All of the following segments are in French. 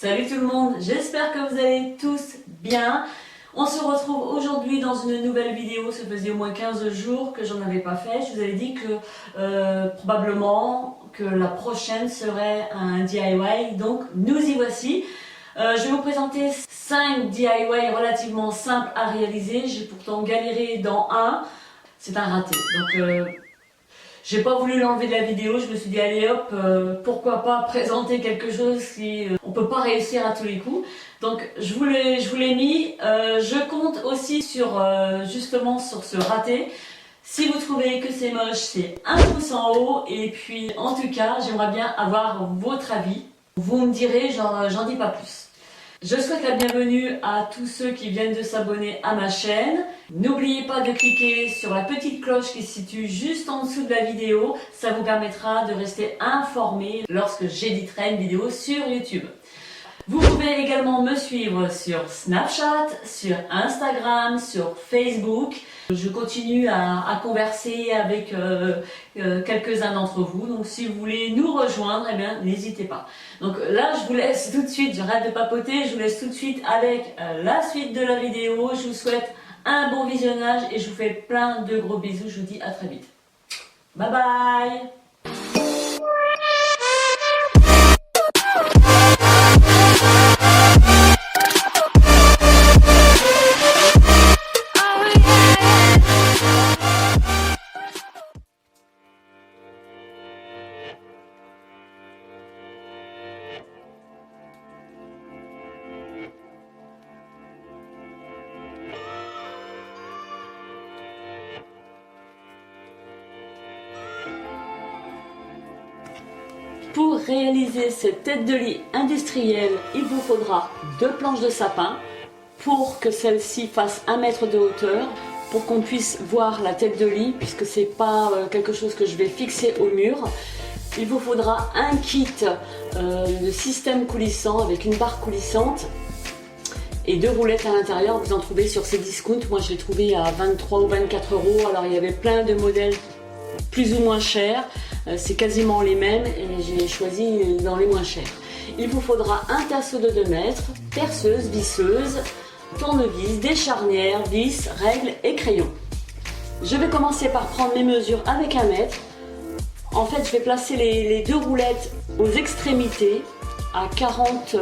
Salut tout le monde, j'espère que vous allez tous bien. On se retrouve aujourd'hui dans une nouvelle vidéo, ça faisait au moins 15 jours que j'en avais pas fait. Je vous avais dit que probablement que la prochaine serait un DIY, donc nous y voici. Je vais vous présenter 5 DIY relativement simples à réaliser. J'ai pourtant galéré dans un, c'est un raté. Donc j'ai pas voulu l'enlever de la vidéo, je me suis dit allez hop, pourquoi pas présenter quelque chose si on peut pas réussir à tous les coups. Donc je vous l'ai mis, je compte aussi sur justement sur ce raté. Si vous trouvez que c'est moche, c'est un pouce en haut et puis en tout cas j'aimerais bien avoir votre avis. Vous me direz, j'en dis pas plus. Je souhaite la bienvenue à tous ceux qui viennent de s'abonner à ma chaîne. N'oubliez pas de cliquer sur la petite cloche qui se situe juste en dessous de la vidéo. Ça vous permettra de rester informé lorsque j'éditerai une vidéo sur YouTube. Vous pouvez également me suivre sur Snapchat, sur Instagram, sur Facebook. Je continue à converser avec quelques-uns d'entre vous. Donc si vous voulez nous rejoindre, eh bien n'hésitez pas. Donc là, je vous laisse tout de suite, j'arrête de papoter, je vous laisse tout de suite avec la suite de la vidéo. Je vous souhaite un bon visionnage et je vous fais plein de gros bisous. Je vous dis à très vite. Bye bye! Pour réaliser cette tête de lit industrielle, il vous faudra 2 planches de sapin pour que celle-ci fasse 1 mètre de hauteur, pour qu'on puisse voir la tête de lit, puisque c'est pas quelque chose que je vais fixer au mur. Il vous faudra un kit de système coulissant avec une barre coulissante et 2 roulettes à l'intérieur. Vous en trouvez sur ces discounts. Moi je l'ai trouvé à 23 ou 24 €. Alors il y avait plein de modèles plus ou moins chers. C'est quasiment les mêmes et j'ai choisi dans les moins chers. Il vous faudra un tasseau de 2 mètres, perceuse, visseuse, tournevis, des charnières, vis, règles et crayons. Je vais commencer par prendre mes mesures avec 1 mètre. En fait, je vais placer les 2 roulettes aux extrémités à 40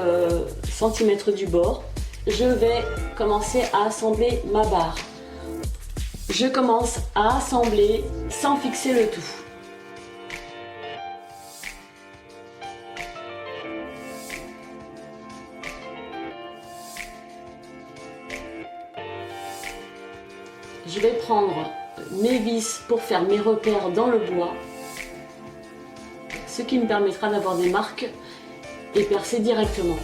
cm du bord. Je vais commencer à assembler ma barre. Je commence à assembler sans fixer le tout. Je vais prendre mes vis pour faire mes repères dans le bois, ce qui me permettra d'avoir des marques et percer directement.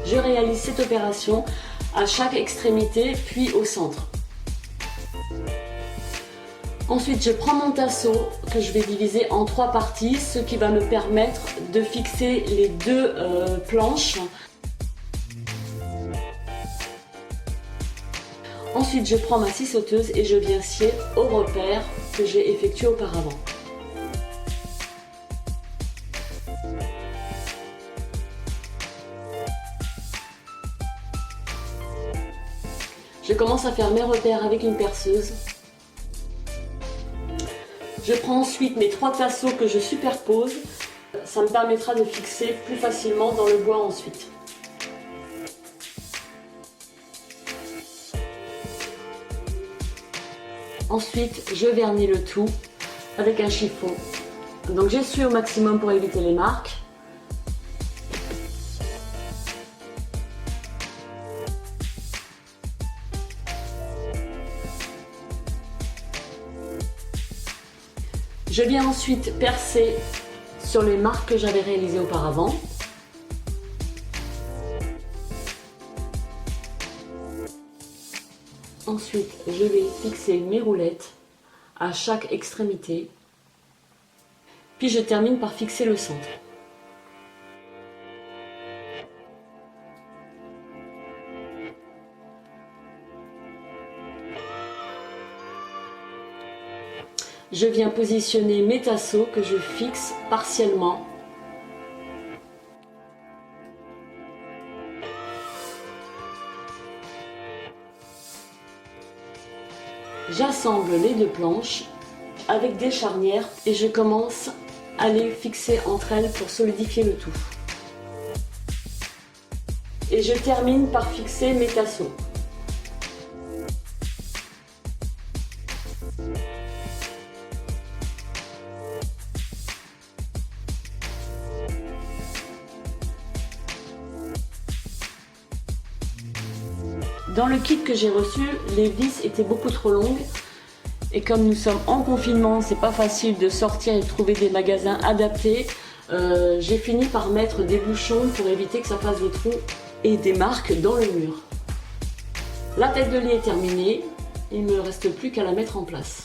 Je réalise cette opération à chaque extrémité puis au centre. Ensuite, je prends mon tasseau que je vais diviser en 3 parties, ce qui va me permettre de fixer les 2 planches. Ensuite, je prends ma scie sauteuse et je viens scier au repère que j'ai effectué auparavant. Je commence à faire mes repères avec une perceuse. Je prends ensuite mes 3 tasseaux que je superpose. Ça me permettra de fixer plus facilement dans le bois ensuite. Ensuite, je vernis le tout avec un chiffon. Donc j'essuie au maximum pour éviter les marques. Je viens ensuite percer sur les marques que j'avais réalisées auparavant. Ensuite, je vais fixer mes roulettes à chaque extrémité. Puis je termine par fixer le centre. je viens positionner mes tasseaux que je fixe partiellement. J'assemble les deux planches avec des charnières et je commence à les fixer entre elles pour solidifier le tout. Et je termine par fixer mes tasseaux. Dans le kit que j'ai reçu, les vis étaient beaucoup trop longues et comme nous sommes en confinement, c'est pas facile de sortir et de trouver des magasins adaptés. J'ai fini par mettre des bouchons pour éviter que ça fasse des trous et des marques dans le mur. La tête de lit est terminée, il ne me reste plus qu'à la mettre en place.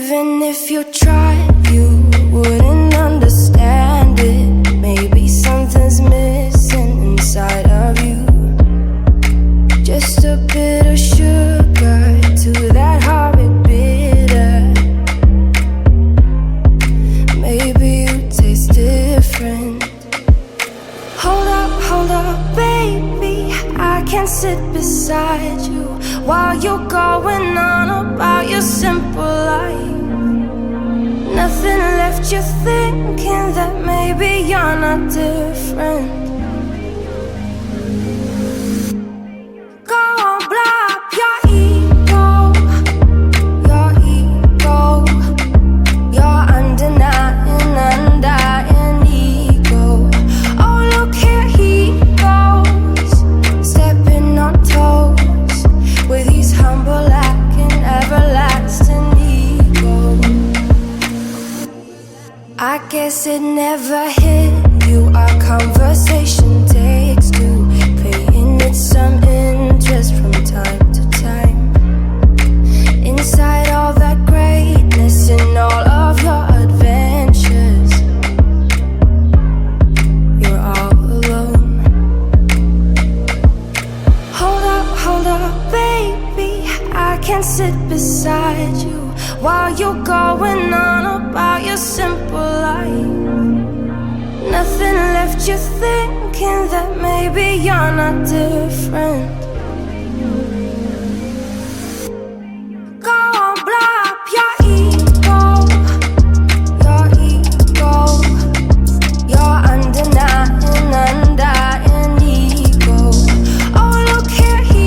Even if you tried, you wouldn't understand it. Maybe something's missing inside of you. Just a bit of sugar to that horrid bitter. Maybe you taste different. Hold up, baby, I can't sit beside you while you're going on about your simple life. Nothing left you thinking that maybe you're not different. Go on, blow up your ego, your undenying, undying ego. Oh, look here he goes, stepping on toes with his humble act and everlasting ego. I guess it never hit you, our conversation takes two, paying it some interest from time to time. Inside all that greatness and all of your adventures, you're all alone. Hold up, baby, I can't sit beside you while you're going on about your simple life. Nothing left you thinking that maybe you're not different. Go on, blow up your ego, your undenying, undying ego. Oh, look here he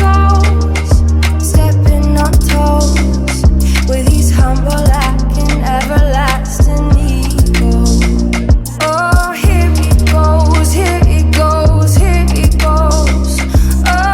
goes, stepping on toes with his humble act and everlasting ego. Oh, here he goes, here he goes, here he goes. Oh,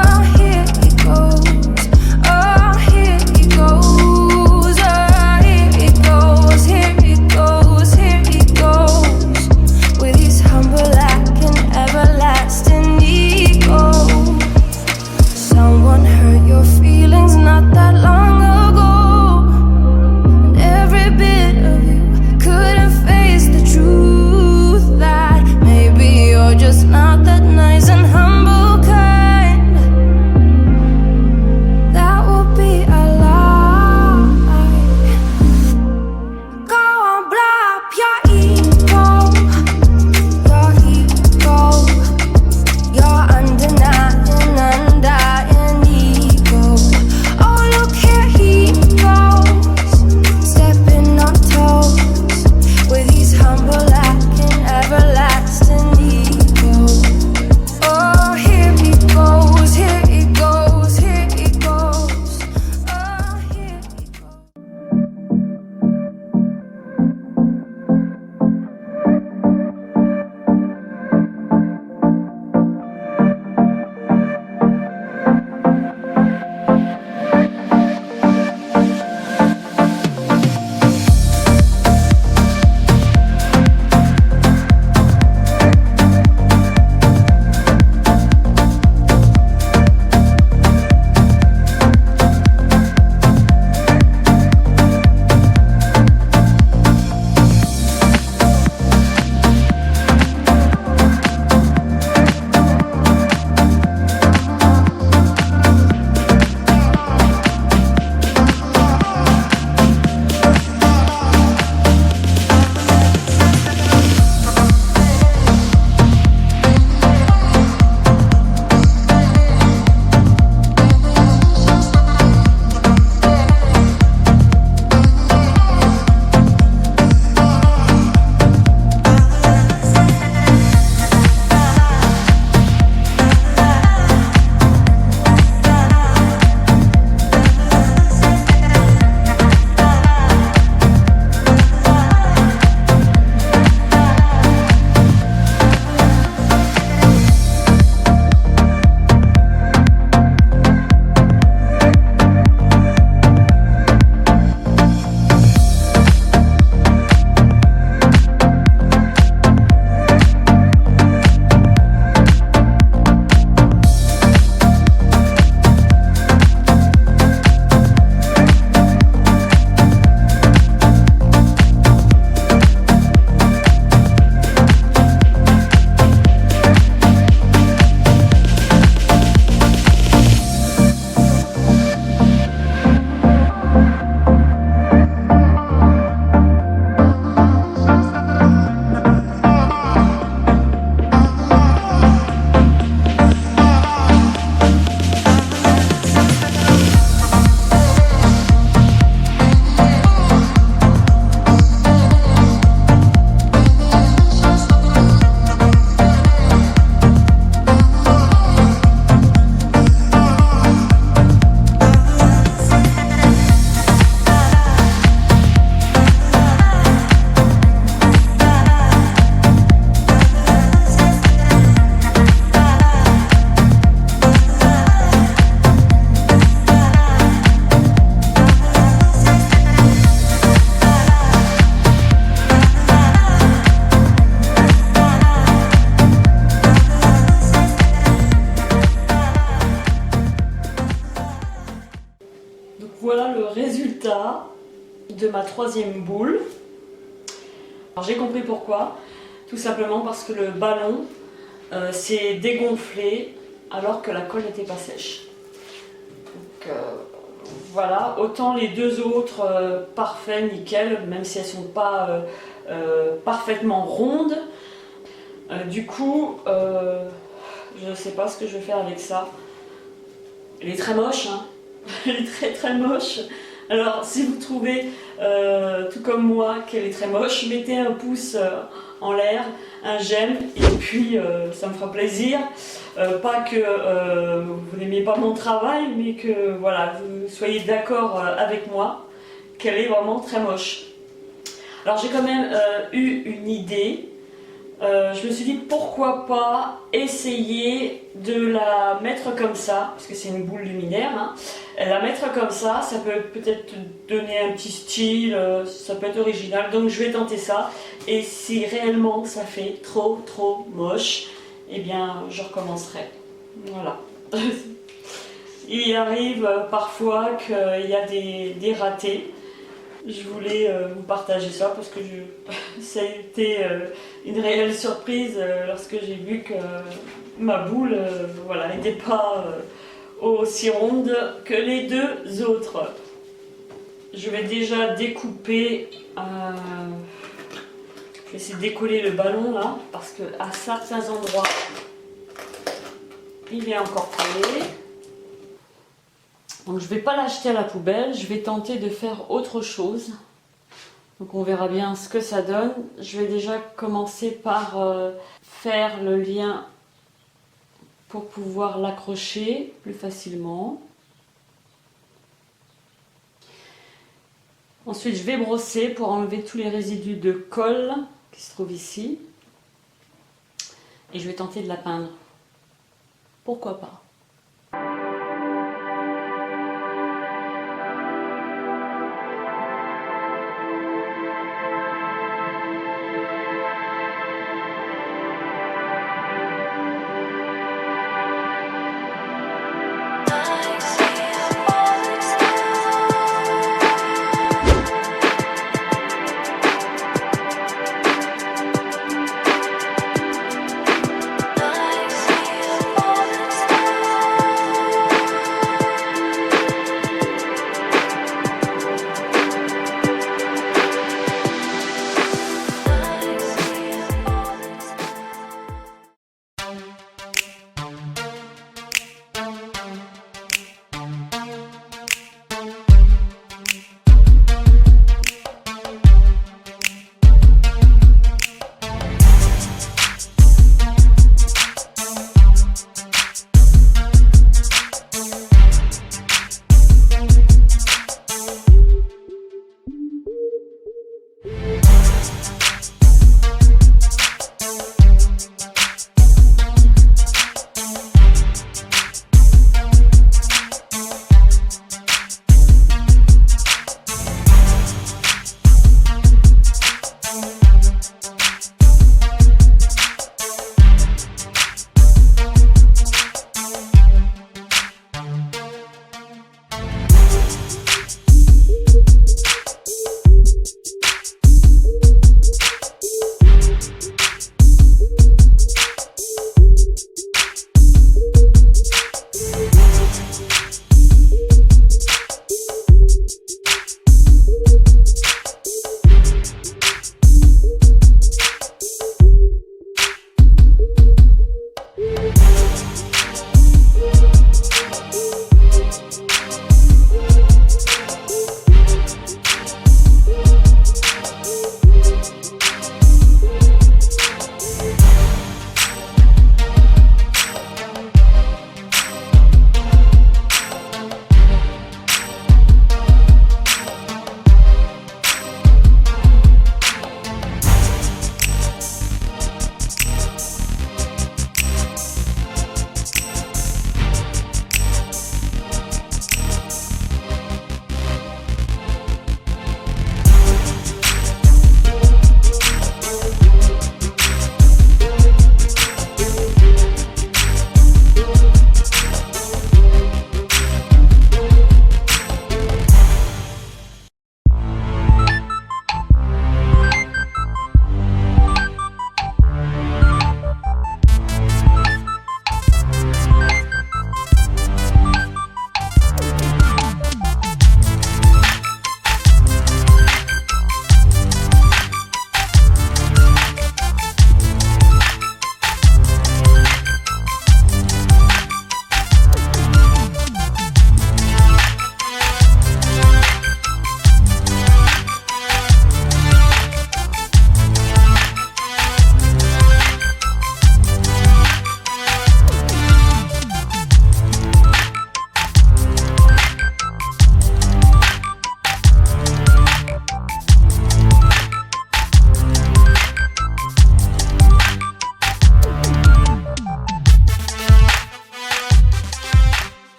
voilà le résultat de ma troisième boule. Alors j'ai compris pourquoi, tout simplement parce que le ballon s'est dégonflé alors que la colle n'était pas sèche. Donc voilà, autant les deux autres parfaits, nickel, même si elles ne sont pas parfaitement rondes. Du coup, je ne sais pas ce que je vais faire avec ça. Elle est très moche, hein. Elle est très très moche. Alors si vous trouvez, tout comme moi, qu'elle est très moche, mettez un pouce en l'air, un j'aime, et puis ça me fera plaisir. Pas que vous n'aimiez pas mon travail, mais que voilà, vous soyez d'accord avec moi qu'elle est vraiment très moche. Alors j'ai quand même eu une idée. Je me suis dit pourquoi pas essayer de la mettre comme ça, parce que c'est une boule luminaire, hein. La mettre comme ça peut peut-être donner un petit style, ça peut être original, donc je vais tenter ça. Et si réellement ça fait trop moche, eh bien je recommencerai. Voilà. Il arrive parfois qu'il y a des ratés. Je voulais vous partager ça parce que ça a été une réelle surprise lorsque j'ai vu que ma boule voilà, n'était pas aussi ronde que les deux autres. Je vais déjà découper, je vais essayer de décoller le ballon là parce qu'à certains endroits il est encore collé. Donc je ne vais pas l'acheter à la poubelle, je vais tenter de faire autre chose. Donc on verra bien ce que ça donne. Je vais déjà commencer par faire le lien pour pouvoir l'accrocher plus facilement. Ensuite je vais brosser pour enlever tous les résidus de colle qui se trouvent ici. Et je vais tenter de la peindre. Pourquoi pas ?